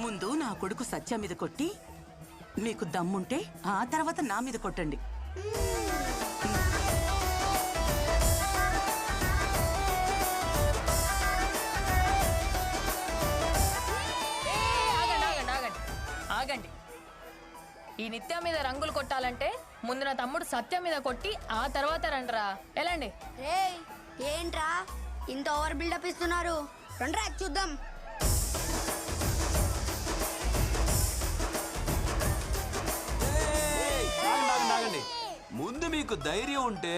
ముందు నా కొడుకు సత్య మీద కొట్టి మీకు దమ్ముంటే ఆ తర్వాత నా మీద కొట్టండి. ఆగండి. ఈ నిత్య మీద రంగులు కొట్టాలంటే ముందు నా తమ్ముడు సత్య మీద కొట్టి ఆ తర్వాత రండ్రా. ఎలాండి? ఏంట్రా ఇంత ఓవర్ బిల్డప్ ఇస్తున్నారు? రండ్రా చూద్దాం. ముందు మీకు ధైర్యం ఉంటే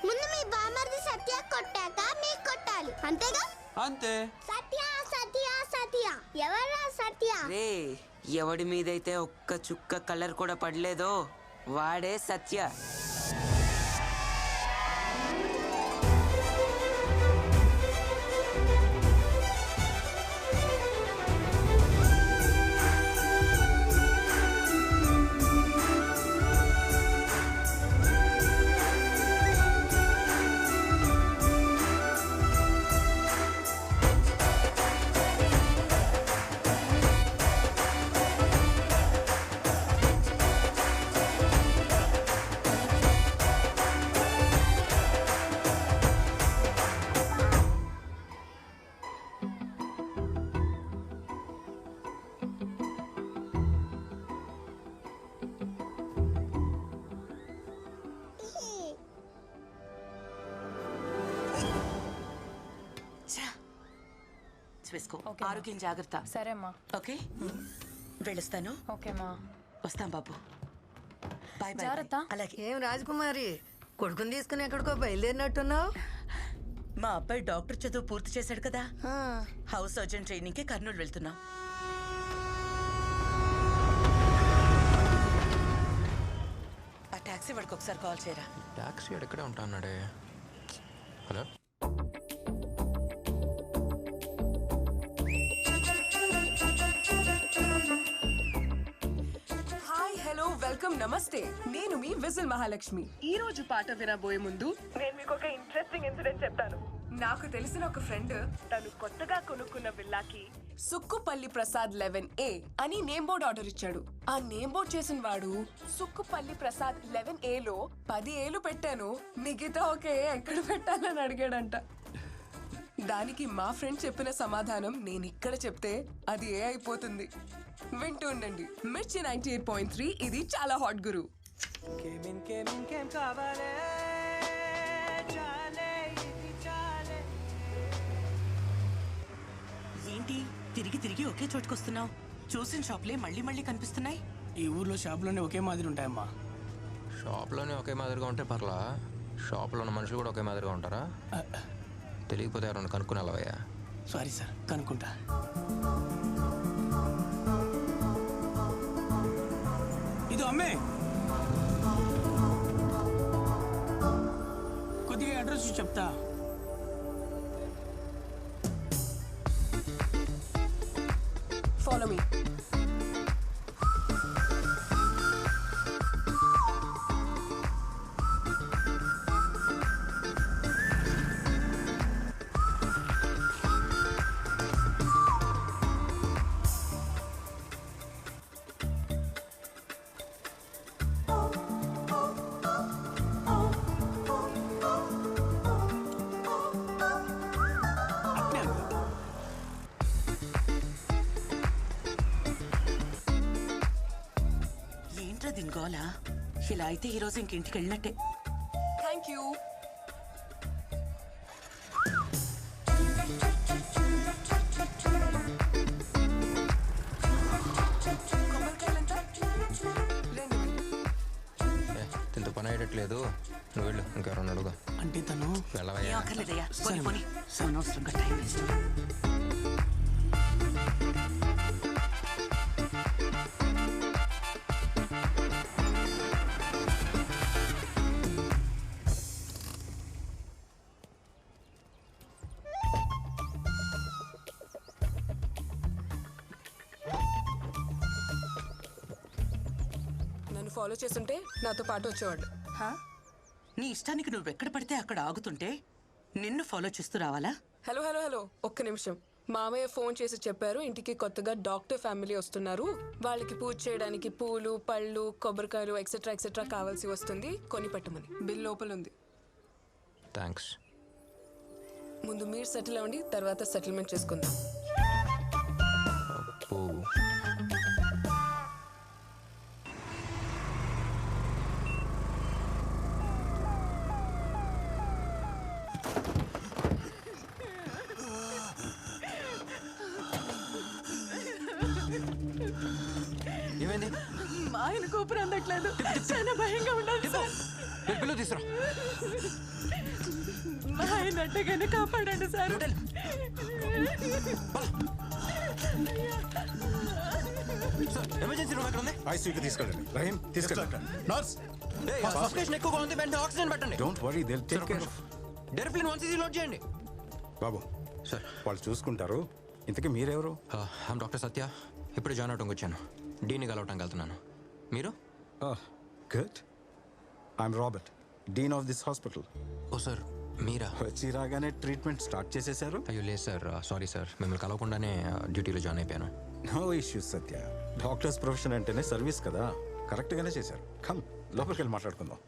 ముందు మీ బామర్ది సత్య కొట్టాక మీకు కొట్టాలి, అంతేగా? అంతే. సత్య సత్య సత్య ఎవరా సత్య? రే, ఎవడి మీదైతే ఒక్క చుక్క కలర్ కూడా పడలేదో వాడే సత్య. వేసుకో, ఆరోగ్యం జాగ్రత్త. సరే అమ్మా. ఓకే, వెళ్ళొస్తాను. ఓకేమ్మా, వస్తాం బాబు. Bye bye. జాగ్రత్త. అలాగే. ఏం రాజకుమారి, కొడుకుని తీసుకుని ఎక్కడికో బయలుదేరినట్టున్నావు? మా అబ్బాయి డాక్టర్ చదువు పూర్తి చేశాడు కదా, హౌస్ సర్జన్ ట్రైనింగ్ కి కర్నూలు వెళ్తున్నాం. ఆ టాక్సీ వాడికి ఒకసారి కాల్ చేయరా. టాక్సీ ఎక్కడే ఉంటా అన్నాడే. హలో, వెల్కమ్, నమస్తే. నేను మీ విజిల్ మహాలక్ష్మి. ఈ రోజు పాట వినబోయే ముందు నేను మీకు ఒక ఇంట్రెస్టింగ్ ఇన్సిడెంట్ చెప్తాను. నాకు తెలిసిన ఒక ఫ్రెండ్ తను కొత్తగా కొనుక్కున్న విల్లాకి సుక్కుపల్లి ప్రసాద్ 11A అని నేమ్ బోర్డ్ ఆర్డర్ ఇచ్చాడు. ఆ నేమ్ బోర్డ్ చేసిన వాడు సుక్కుపల్లి ప్రసాద్ 11A లో 10 ఏలు పెట్టాను, మిగతా ఒక ఏ ఎక్కడ పెట్టాలని అడిగాడంట. దానికి మా ఫ్రెండ్ చెప్పిన సమాధానం నేను ఇక్కడ చెప్తే అది ఏ అయిపోతుంది. వింటూ ఉండండి మిర్చి 98.3. ఇది చాలా హాట్ గురు. ఏంటి తిరిగి తిరిగి ఒకే చోటుకొస్తున్నావు? చూసిన షాప్లే మళ్ళీ మళ్ళీ కనిపిస్తున్నాయి. ఈ ఊర్లో షాపులోనే ఒకే మాదిరి ఉంటాయమ్మా. షాప్లోనే ఒకే మాదిరిగా ఉంటే పర్లా, షాప్లో ఉన్న మనుషులు కూడా ఒకే మాదిరిగా ఉంటారా? తెలియకపోతే ఎవరన్నా కనుక్కుని వెళ్ళవయ్యా. సారీ సార్, కనుక్కుంటా. ఇది అమ్మే, కొద్దిగా అడ్రస్ చెప్తా. Follow me. దీనిగోలా ఇలా అయితే ఈరోజు ఇంకింటికి వెళ్ళినట్టే. Thank you. దీంతో పని అయ్యట్లేదు, నువ్వు వెళ్ళు, ఇంకెవరన్నా అడుగు. అంటే తను వెళ్ళవయ్యా. అక్కర్లేదయ్యా, పోనీ పోనీ, అనవసరంగా టైం వేస్ట్. ఫాలో చేస్తుంటే నాతో పాటు వచ్చేవాడు. నీ ఇష్టానికి నువ్వెక్కడ పడితే అక్కడ ఆగుతుంటే నిన్ను ఫాలో చేస్తూ రావాలా? హలో హలో హలో, ఒక్క నిమిషం. మామయ్య ఫోన్ చేసి చెప్పారు ఇంటికి కొత్తగా డాక్టర్ ఫ్యామిలీ వస్తున్నారు, వాళ్ళకి పూజ చేయడానికి పూలు పళ్ళు కొబ్బరికాయలు ఎక్సెట్రా ఎక్సెట్రా కావాల్సి వస్తుంది, కొని పెట్టమని. బిల్ లోపల ఉంది. థ్యాంక్స్. ముందు మీరు సెటిల్ అవ్వండి, తర్వాత సెటిల్మెంట్ చేసుకుందాం. ఓ ఏమైంది? మా ఆయన కూపర్ అందట్లేదు, చాలా భయంగా ఉండదు సార్. పిల్లలు తీసురా. మా ఆయన అట్టగానే కాపాడండి సార్. ఎమర్జెన్సీ రూమ్ ఎక్కడ ఉంది? ఐసీయూకి తీసుకెళ్ళండి. రహీం తీసుకెళ్ళండి. నర్స్ సఫికేషన్ ఎక్కువగా ఉంది, వెంటనే ఆక్సిజన్ పెట్టండి. Don't worry, they will take care of. Deriphyllin 1cc load చేయండి. బాబు సార్. వాళ్ళు చూసుకుంటారు. ఇంతకీ మీరెవరు? I'm doctor Satya. ఇప్పుడు జాయిన్ అవడానికి వచ్చాను. డీని కలవటానికి వెళ్తున్నాను. మీరు? Good. I'm Robert, dean of this hospital. Oh sir, మీరా? వచ్చి రాగానే ట్రీట్మెంట్ స్టార్ట్ చేసేశారు. అయ్యో లేదు సార్, సారీ సార్, మిమ్మల్ని కలవకుండానే డ్యూటీలో జాయిన్ అయిపోయాను. నో ఇష్యూస్ సత్య, డాక్టర్స్ ప్రొఫెషన్ అంటేనే సర్వీస్ కదా. కరెక్ట్గానే చేశారు. కమ్ లోపలికి వెళ్ళి మాట్లాడుకుందాం.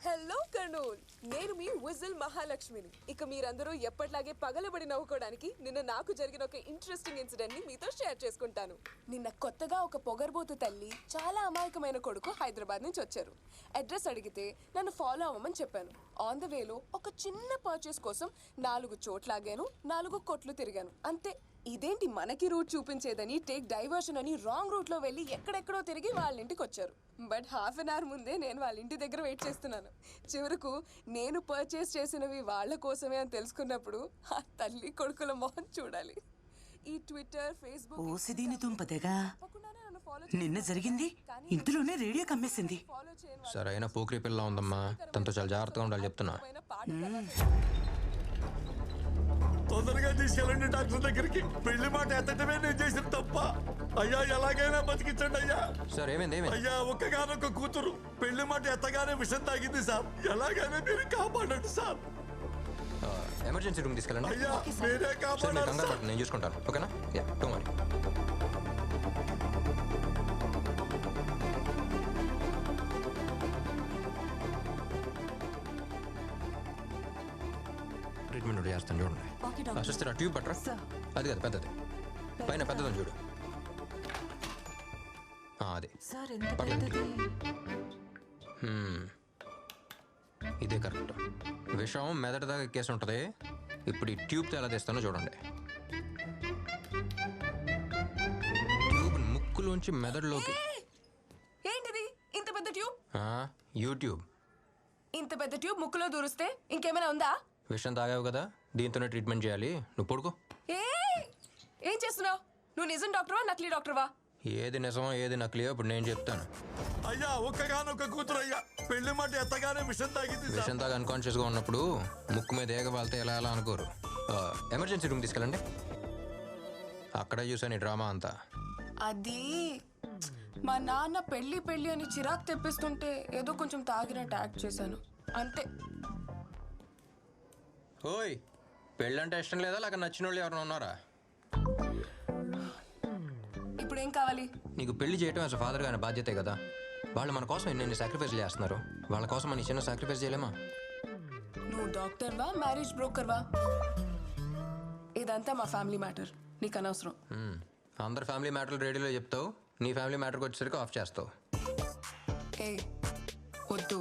హలో కర్నూల్, నేను మీ విజిల్ మహాలక్ష్మిని. ఇక మీరందరూ ఎప్పటిలాగే పగలబడి నవ్వుకోవడానికి నిన్న నాకు జరిగిన ఒక ఇంట్రెస్టింగ్ ఇన్సిడెంట్ ని మీతో షేర్ చేసుకుంటాను. నిన్న కొత్తగా ఒక పొగర్బోతు తల్లి, చాలా అమాయకమైన కొడుకు హైదరాబాద్ నుంచి వచ్చారు. అడ్రస్ అడిగితే నన్ను ఫాలో అవ్వమని చెప్పాను. ఆన్ ద వేలో ఒక చిన్న పర్చేస్ కోసం 4 చోట్లాగాను, 4 కొట్లు తిరిగాను, అంతే. ఇదేంటి మనకి రూట్ చూపించేదని టేక్ డైవర్షన్ అని రాంగ్ రూట్ లో వెళ్ళి ఎక్కడెక్కడో తిరిగి వాళ్ళ ఇంటికి వచ్చారు. బట్ హాఫ్ అన్ అవర్ ముందే నేను వాళ్ళ ఇంటి దగ్గర వెయిట్ చేస్తున్నాను. చివరకు నేను పర్చేస్ చేసినవి వాళ్ళ కోసమే అని తెలుసుకున్నప్పుడు ఆ తల్లి కొడుకుల మొహం చూడాలి. ఈ ట్విట్టర్, ఫేస్బుక్ ఓసిదీని దుంపదేగా నిన్న జరిగింది ఇంతలోనే రేడియో కమ్మేసింది. ఫాలో చేయని సరైన పోకిరి పిల్ల ఉందమ్మా, తనతో చాలా జాగ్రత్తగా ఉండాలి చెప్తున్నా. తొందరగా తీసుకెళ్ళండి డాక్టర్ దగ్గరికి. పెళ్లి మాట ఎత్తటమే నేను చేసిన తప్ప. అయ్యా ఎలాగైనా బతికించండి అయ్యా. సార్ ఏమైంది? అయ్యా ఒక్కగానొక్క కూతురు పెళ్లి మాట ఎత్తగానే విషం తాగింది సార్. ఎలాగైనా మీరు కాపాడండి సార్. ఎమర్జెన్సీ రూమ్ తీసుకెళ్ళండి. అయ్యా మీరే సార్ మీరు కాపాడాలి కంగారు సార్. పడకండి, నేను చూసుకుంటాను. ఓకేనా? Yeah, don't worry. ట్రీట్మెంట్ ఒకటి చేస్తాను చూడండి. సిస్టర్, ఆ ట్యూబ్ పట్టరా. అది కాదు పెద్దది, పైన పెద్దదని చూడు. అది పట్టండి. ఇదే కరెక్ట్. విషం మెదడు దాకా ఎక్కేసి ఉంటుంది. ఇప్పుడు ఈ ట్యూబ్తో ఎలా తీస్తానో చూడండి. ట్యూబ్ ముక్కులోంచి మెదడులోకి. ఏంటిది ఇంత పెద్ద ట్యూబ్? యూట్యూబ్. ఇంత పెద్ద ట్యూబ్ ముక్కులో దూరిస్తే ఇంకేమైనా ఉందా? విషం తాగావు కదా, దీంతోనే ట్రీట్మెంట్ చేయాలి. నువ్వు పడుకో. ఏం చేస్తున్నావు నువ్వు? నిజం డాక్టర్వా నకిలీ డాక్టర్వా? ఏది నిజమో ఏది నకిలీయో ఇప్పుడు నేను చెప్తాను. అయ్యా ఒక్కగానొక్క కూతురు అయ్యా పెళ్లి మాట ఎత్తగానే విషం తాగింది సార్. విషం తాగా అన్కాన్షియస్గా ఉన్నప్పుడు ముక్కు మీద ఏగ వాళ్తే ఎలా ఎలా అనుకోరు. ఎమర్జెన్సీ రూమ్ తీసుకెళ్ళండి. అక్కడే చూసాను ఈ డ్రామా అంతా. అది మా నాన్న పెళ్లి పెళ్లి అని చిరాకు తెప్పిస్తుంటే ఏదో కొంచెం తాగినట్టు యాక్ట్ చేశాను, అంతే. ఓయ్, పెళ్ళంటే ఇష్టం లేదా లేక నచ్చిన వాళ్ళు ఎవరైనా ఉన్నారా? ఇప్పుడు ఏం కావాలి? నీకు పెళ్లి చేయడం యాజ్ ఫాదర్ గానే బాధ్యతే కదా. వాళ్ళు మన కోసం ఎన్ని సాక్రిఫైస్ చేస్తున్నారు. వాళ్ళ కోసం మన చిన్న సాక్రిఫైస్ చేయలేమా? నువ్వు డాక్టర్వా మ్యారేజ్ బ్రోకర్వా? ఇదంతా మా ఫ్యామిలీ మ్యాటర్, నీకు అనవసరం. అందరు ఫ్యామిలీ మ్యాటర్లు రేడియోలో చెప్తావు, నీ ఫ్యామిలీ మ్యాటర్కి వచ్చేసరికి ఆఫ్ చేస్తావు. ఏ వద్దు.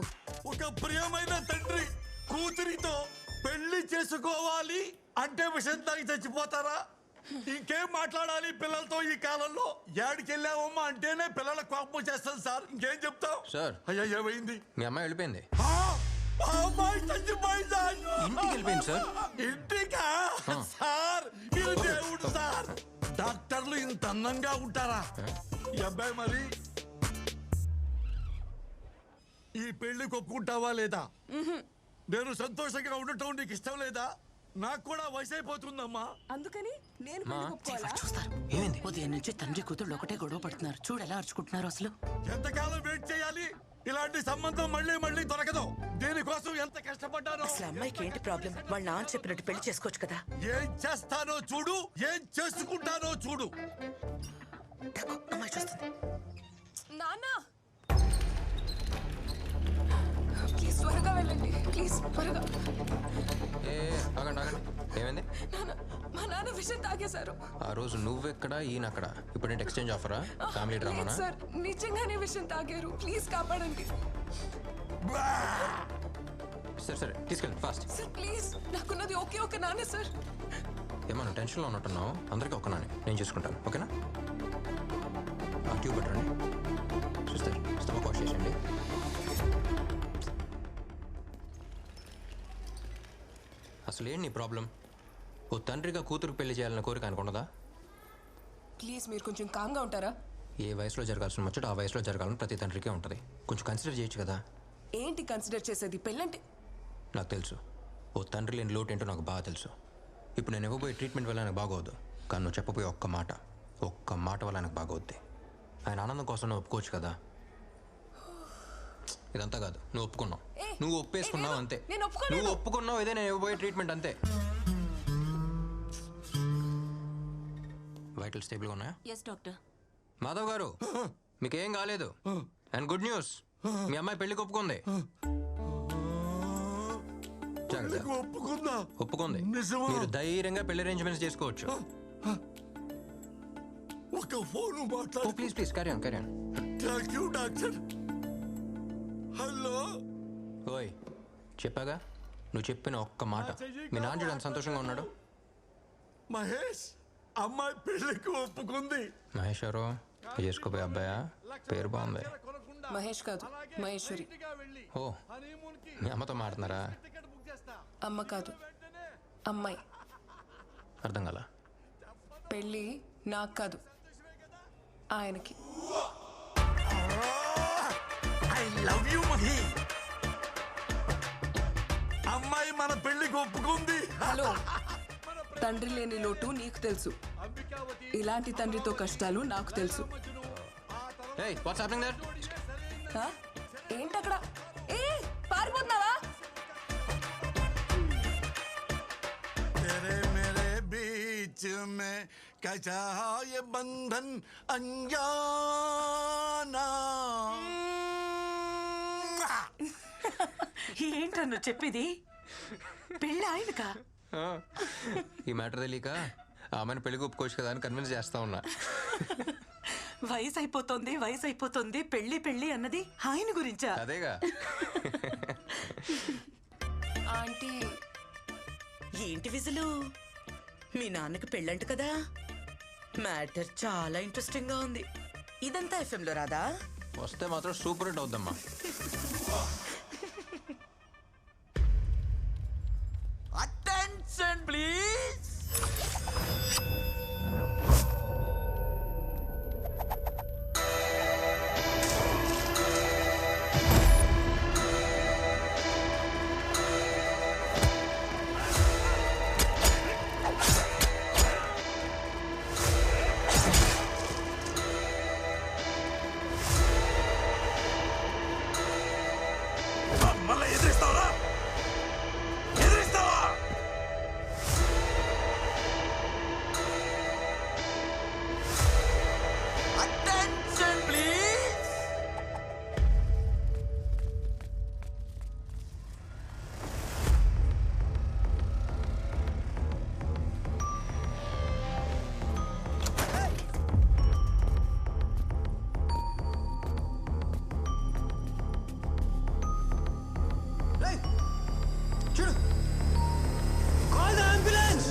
ఒక ప్రియమైన తండ్రి కూతురితో పెళ్లి చేసుకోవాలి అంటే విషం తాగి చచ్చిపోతారా? ఇంకేం మాట్లాడాలి పిల్లలతో ఈ కాలంలో? ఏడికెళ్ళావమ్మా అంటేనే పిల్లల కోపం చేస్తాను సార్. ఇంకేం చెప్తావు సార్? అయ్యా ఏమైంది? మీ అమ్మాయి వెళ్ళిపోయింది. అమ్మాయి చచ్చిపోయిందా? ఇంటికి వెళ్ళిపోయింది సార్. ఇంటికా? సార్ మీరు దేవుడు సార్. డాక్టర్లు ఇంత అందంగా ఉంటారా? ఈ అబ్బాయి మరి ఈ పెళ్లికి ఒప్పుకుంటావా లేదా? నేను సంతోషంగా ఉండటం నీకు ఇష్టం లేదా? నాకు కూడా వయసు అయిపోతుందమ్మా. అందుకని నేను చూస్తారు. ఉదయం నుంచి తండ్రి కూతుళ్ళు ఒకటే గొడవ పడుతున్నారు. చూడు ఎలా అరుచుకుంటున్నారు అసలు. ఎంతకాలం వెయిట్ చేయాలి? ఇలాంటి సంబంధం మళ్ళీ మళ్ళీ దొరకదు. దీనికోసం ఎంత కష్టపడ్డానో. అసలు అమ్మాయికి ఏంటి ప్రాబ్లం? వాళ్ళ నాన్న చెప్పినట్టు పెళ్లి చేసుకోవచ్చు కదా. ఏం చేస్తానో చూడు, ఏం చేసుకుంటానో చూడు. అమ్మాయి చూస్తుంది. నాన్న ప్లీజ్ త్వరగా వెళ్ళండి, ప్లీజ్ త్వరగా. ఆగండి ఆగండి, ఏమైంది? నాన్న, మా నాన్న విషయం తాగేశారు. ఆ రోజు నువ్వెక్కడ ఈయనక్కడ, ఇప్పుడు ఏంటి ఎక్స్చేంజ్ ఆఫరా? ఫ్యామిలీ డ్రామానా? సార్ నిజంగానే విషయం తాగారు, ప్లీజ్ కాపాడండి సరే సరే తీసుకెళ్ళి ఫాస్ట్. సార్ ప్లీజ్, నాకున్నది ఒకే ఒక నాన్న సార్. ఏమన్నా టెన్షన్లో ఉన్నట్టున్నావు? అందరికీ ఒక్క నాని, నేను చూసుకుంటాను, ఓకేనా? ఆ ట్యూబ్ పెట్టండి. సిస్టర్ స్టమక్ వాష్ చేసేయండి. అసలు ఏంటి నీ ప్రాబ్లం? ఓ తండ్రిగా కూతురు పెళ్లి చేయాలన్న కోరిక అనుకున్నదా? ప్లీజ్ మీరు కొంచెం కామ్గా ఉంటారా? ఏ వయసులో జరగాల్సిన ముచ్చట ఆ వయసులో జరగాలని ప్రతి తండ్రికే ఉంటుంది. కొంచెం కన్సిడర్ చేయొచ్చు కదా. ఏంటి కన్సిడర్ చేసేది? పెళ్ళంటే నాకు తెలుసు, ఓ తండ్రి లేని లోటు ఏంటో నాకు బాగా తెలుసు. ఇప్పుడు నేను ఇవ్వబోయే ట్రీట్మెంట్ వల్ల నాకు బాగోద్దు, కానీ నువ్వు చెప్పబోయే ఒక్క మాట వల్ల నాకు బాగోద్ది. ఆయన ఆనందం కోసం నువ్వు ఒప్పుకోవచ్చు కదా. ఇదంతా కాదు, నువ్వు ఒప్పుకున్నావు, నువ్వు ఒప్పేసుకున్నావు అంతే. నువ్వు ఒప్పుకున్నావు, ఇదే నేను ఇవ్వబోయే ట్రీట్మెంట్ అంతే. వైటల్ స్టేబుల్గా ఉన్నాయా? Yes doctor. మాధవ్ గారు, మీకేం కాలేదు. అండ్ గుడ్ న్యూస్, మీ అమ్మాయి పెళ్లికి ఒప్పుకుంది. ఒప్పుకుంది. మీరు ధైర్యంగా పెళ్లి అరేంజ్మెంట్స్ చేసుకోవచ్చు. ఒక ఫోన్ మాట్లాడు. Please please carry on carry on. Thank you doctor. Hello. ఓయ్ చెప్పాగా, నువ్వు చెప్పిన ఒక్క మాట. మీ నాన్న చూడని సంతోషంగా ఉన్నాడు. మహేష్, అమ్మాయి పెళ్లికి ఒప్పుకుంది. మహేష్ ఎవరు? చేసుకోపోయే అబ్బాయా? పేరు బాగుంది. మహేష్ కాదు, మహేశ్వరి. ఓ, మీ అమ్మతో మాట్లాడుతున్నారా? అమ్మ కాదు, అమ్మాయి. అర్థం కాల. పెళ్ళి నాకు కాదు, ఆయనకి. I love you Mahi. అమ్మాయి మన పెళ్లికి ఒప్పుకుంది. హలో, తండ్రి లేని లోటు నీకు తెలుసు, ఇలాంటి తండ్రితో కష్టాలు నాకు తెలుసు. Hey, what's happening there? ఏంటక్కడ? ఏ పారిపోతున్నావా? तेरे मेरे बीच में कैसा ये बंधन अनजाना. ఏంటన్ను చెప్పేది? పెళ్ళి ఆయనకా? ఈ మ్యాటర్ తెలియక ఆమెను పెళ్లికి ఒప్పుకోవచ్చు కదా అని కన్విన్స్ చేస్తా ఉన్నా. వయసు అయిపోతుంది, పెళ్లి అన్నది ఆయన గురించా? అదేగా. ఆంటీ ఏంటి విజులు? మీ నాన్నకి పెళ్ళంట కదా? మ్యాటర్ చాలా ఇంట్రెస్టింగ్ గా ఉంది. ఇదంతా FM లో రాదా? వస్తే మాత్రం సూపర్ హిట్ అవుద్దమ్మా. Attention please. Call the ambulance!